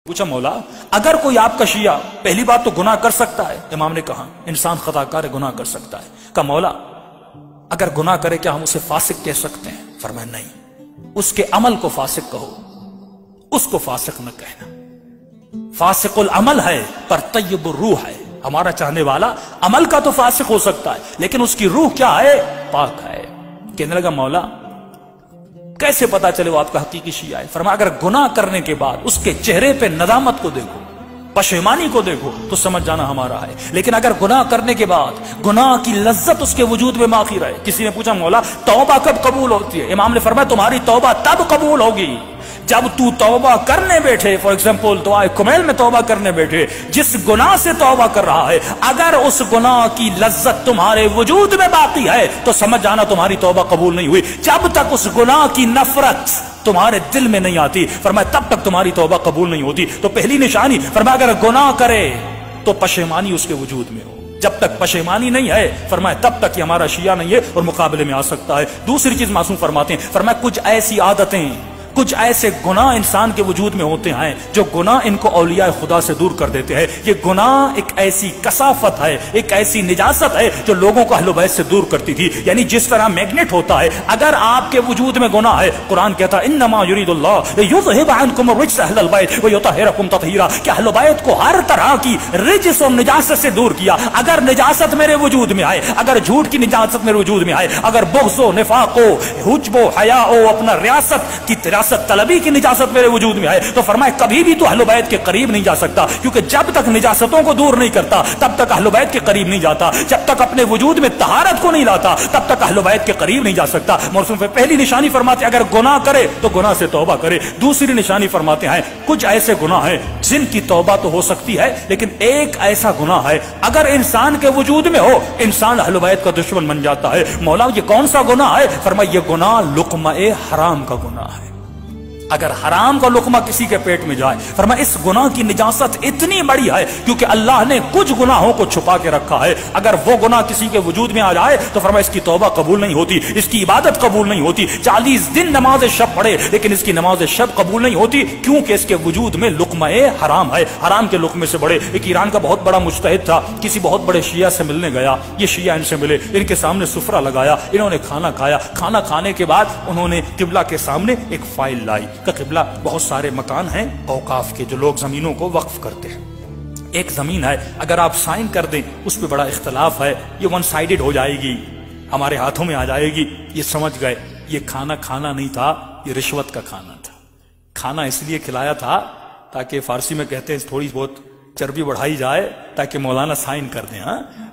پوچھا مولا اگر کوئی آپ کا شیعہ پہلی بات تو گناہ کر سکتا ہے؟ امام نے کہا انسان خطا کار گناہ کر سکتا ہے۔ کہا مولا اگر گناہ کرے کیا ہم اسے فاسق کہہ سکتے ہیں؟ فرمایا نہیں، اس کے عمل کو فاسق کہو، اس کو فاسق نہ کہنا۔ فاسق العمل ہے پر طیب الروح ہے، ہمارا چاہنے والا عمل کا تو فاسق ہو سکتا ہے لیکن اس کی روح کیا ہے؟ پاک ہے۔ کہنے لگا مولا کیسے پتا چلے وہ آپ کا حقیقی شیعہ ہے؟ فرمایا اگر گناہ کرنے کے بعد اس کے چہرے پہ ندامت کو دیکھو، پشیمانی کو دیکھو تو سمجھ جانا ہمارا ہے، لیکن اگر گناہ کرنے کے بعد گناہ کی لذت اس کے وجود میں باقی رہے۔ کسی نے پوچھا مولا توبہ کب قبول ہوتی ہے؟ امام نے فرمایا تمہاری توبہ تب قبول ہوگی جب تو توبہ کرنے بیٹھے، فار ایگزامپل دعائے کمیل میں توبہ کرنے بیٹھے، جس گناہ سے توبہ کر رہا ہے اگر اس گناہ کی لذت تمہارے وجود میں باقی ہے تو سمجھ جانا تمہاری توبہ قبول نہیں ہوئی۔ جب تک اس گناہ کی نفرت تمہارے دل میں نہیں آتی فرمایا تب تک تمہاری توبہ قبول نہیں ہوتی۔ تو پہلی نشانی فرمایا اگر گناہ کرے تو پشیمانی اس کے وجود میں ہو، جب تک پشیمانی نہیں ہے فرمایا تب تک یہ ہمارا شیعہ نہیں ہے اور مقابلے میں آ سکتا ہے۔ دوسری چیز معصوم فرماتے ہیں فرمایا کچھ ایسی عادتیں، کچھ ایسے گناہ انسان کے وجود میں ہوتے ہیں جو گناہ ان کو اولیاء خدا سے دور کر دیتے ہیں۔ یہ گناہ ایک ایسی کثافت ہے، ایک ایسی نجاست ہے جو لوگوں کو اہل بیت سے دور کرتی تھی۔ یعنی جس طرح میگنیٹ ہوتا ہے، اگر آپ کے وجود میں گناہ ہے، قرآن کہتا ہے انما یرید اللہ لیذھب عنکم الرجس اہل البیت ویطہرکم تطہیرا، کہ اہل بیت کو ہر طرح کی رجس اور نجاست سے دور کیا۔ اگر نجاست میرے وجود میں آئے، اگر جھوٹ کی نجاست میرے وجود میں آئے، اگر بغض و نفاق و حجب و حیا و اپنا ریاست کی طلبی کی نجاست میرے وجود میں آئے تو فرمائے کبھی بھی تو اہل بیت کے قریب نہیں جا سکتا، کیونکہ جب تک نجاستوں کو دور نہیں کرتا تب تک اہل بیت کے قریب نہیں جاتا، جب تک اپنے وجود میں طہارت کو نہیں لاتا تب تک اہل بیت کے قریب نہیں جا سکتا۔ موسم پہ پہلی نشانی فرماتے ہیں اگر گناہ کرے تو گناہ سے توبہ کرے۔ دوسری نشانی فرماتے ہیں کچھ ایسے گناہ ہیں جن کی توبہ تو ہو سکتی ہے لیکن ایک ایسا گناہ ہے اگر انسان کے وجود میں ہو انسان اہل بیت کا دشمن بن جاتا ہے۔ مولا یہ کون سا گناہ ہے؟ فرمایا یہ گناہ لقمہ حرام کا گناہ ہے۔ اگر حرام کا لقمہ کسی کے پیٹ میں جائے فرمایا اس گناہ کی نجاست اتنی بڑی ہے کیونکہ اللہ نے کچھ گناہوں کو چھپا کے رکھا ہے، اگر وہ گناہ کسی کے وجود میں آ جائے تو فرمایا اس کی توبہ قبول نہیں ہوتی، اس کی عبادت قبول نہیں ہوتی۔ 40 دن نماز شب پڑھے لیکن اس کی نماز شب قبول نہیں ہوتی کیونکہ اس کے وجود میں لقمہ حرام ہے، حرام کے لقمے سے بڑے۔ ایک ایران کا بہت بڑا مجتہد تھا، کسی بہت بڑے شیعہ سے ملنے گیا، یہ شیعہ ان سے ملے، ان کے سامنے سفرہ لگایا، انہوں نے کھانا کھایا، کھانا کھانے کے بعد انہوں نے قبلہ کے سامنے ایک فائل لائی کہ قبلہ بہت سارے مکان ہیں اوقاف کے جو لوگ زمینوں کو وقف کرتے ہیں، ایک زمین ہے اگر آپ سائن کر دیں اس پہ بڑا اختلاف ہے، یہ ون سائیڈڈ ہو جائے گی، ہمارے ہاتھوں میں آ جائے گی۔ یہ سمجھ گئے یہ کھانا کھانا نہیں تھا، یہ رشوت کا کھانا تھا۔ کھانا اس لیے کھلایا تھا تاکہ فارسی میں کہتے ہیں تھوڑی بہت چربی بڑھائی جائے تاکہ مولانا سائن کر دیں۔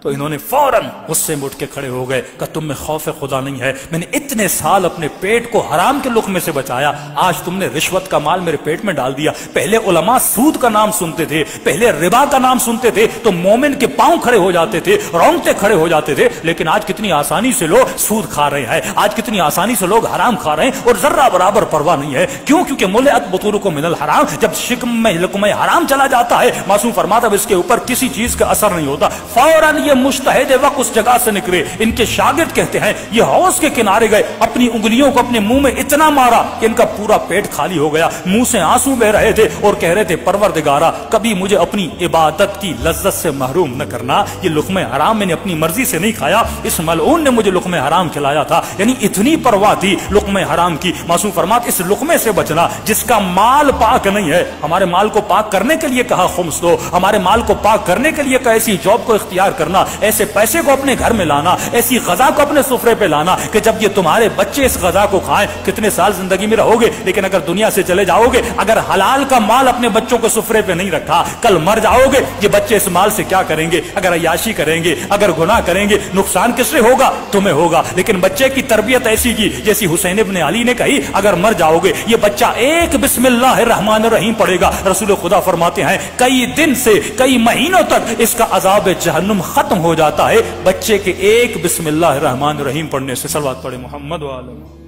تو انہوں نے فوراً غصے میں اٹھ کے کھڑے ہو گئے کہ تم میں خوف خدا نہیں ہے، میں نے اتنے سال اپنے پیٹ کو حرام کے لقمے سے بچایا، آج تم نے رشوت کا مال میرے پیٹ میں ڈال دیا۔ پہلے علماء سود کا نام سنتے تھے، پہلے ربا کا نام سنتے تھے تو مومن کے پاؤں کھڑے ہو جاتے تھے، رونگٹے کھڑے ہو جاتے تھے، لیکن آج کتنی آسانی سے لوگ سود کھا رہے ہیں، آج کتنی آسانی سے لوگ حرام کھا رہے ہیں اور ذرہ برابر پرواہ نہیں ہے۔ کیوں؟ کیونکہ ملئت بطونکم من الحرام، جب شکم میں لقمہ حرام چلا جاتا ہے معصوم فرماتا اس کے اوپر کسی چیز کا اثر نہیں ہوتا، فوراً یہ مجتہد وقت اس جگہ سے نکلے۔ ان کے شاگرد کہتے ہیں یہ حوض کے کنارے گئے، اپنی انگلیوں کو اپنے منہ میں اتنا مارا کہ ان کا پورا پیٹ خالی ہو گیا، منہ سے آنسو بہ رہے تھے اور کہہ رہے تھے پروردگارا کبھی مجھے اپنی عبادت کی لذت سے محروم نہ کرنا، یہ لقمہ حرام میں نے اپنی مرضی سے نہیں کھایا، اس ملعون نے مجھے لقمہ حرام کھلایا تھا۔ یعنی اتنی پرواہ تھی لقمہ حرام کی۔ معصوم فرماتے اس لقمے سے بچنا جس کا مال پاک نہیں ہے، ہمارے مال کو پاک کرنے کے لیے کہا خمس دو، ہمارے مال کو پاک کرنے کے لیے ایسی جاب کو اختیار کرنا، ایسے پیسے کو اپنے گھر میں لانا، ایسی غذا کو اپنے سفرے پہ لانا کہ جب یہ تمہارے بچے اس غذا کو کھائیں، کتنے سال زندگی میں رہو گے لیکن اگر دنیا سے چلے جاؤ گے، اگر حلال کا مال اپنے بچوں کو سفرے پہ نہیں رکھا، کل مر جاؤ گے، یہ بچے اس مال سے کیا کریں گے؟ اگر عیاشی کریں گے، اگر گناہ کریں گے، نقصان کس سے ہوگا؟ تمہیں ہوگا۔ لیکن بچے کی تربیت ایسی کی جیسی حسین ابن علی نے کہی، اگر مر جاؤ گے یہ بچہ ایک بسم اللہ الرحمن الرحیم پڑھے گا، رسول خدا فرماتے ہیں کئی دن سے کئی مہینوں تک اس کا عذاب جہنم ختم ہو جاتا ہے بچے کے ایک بسم اللہ الرحمن الرحیم پڑھنے سے۔ صلوات پڑھے محمد و آلہ۔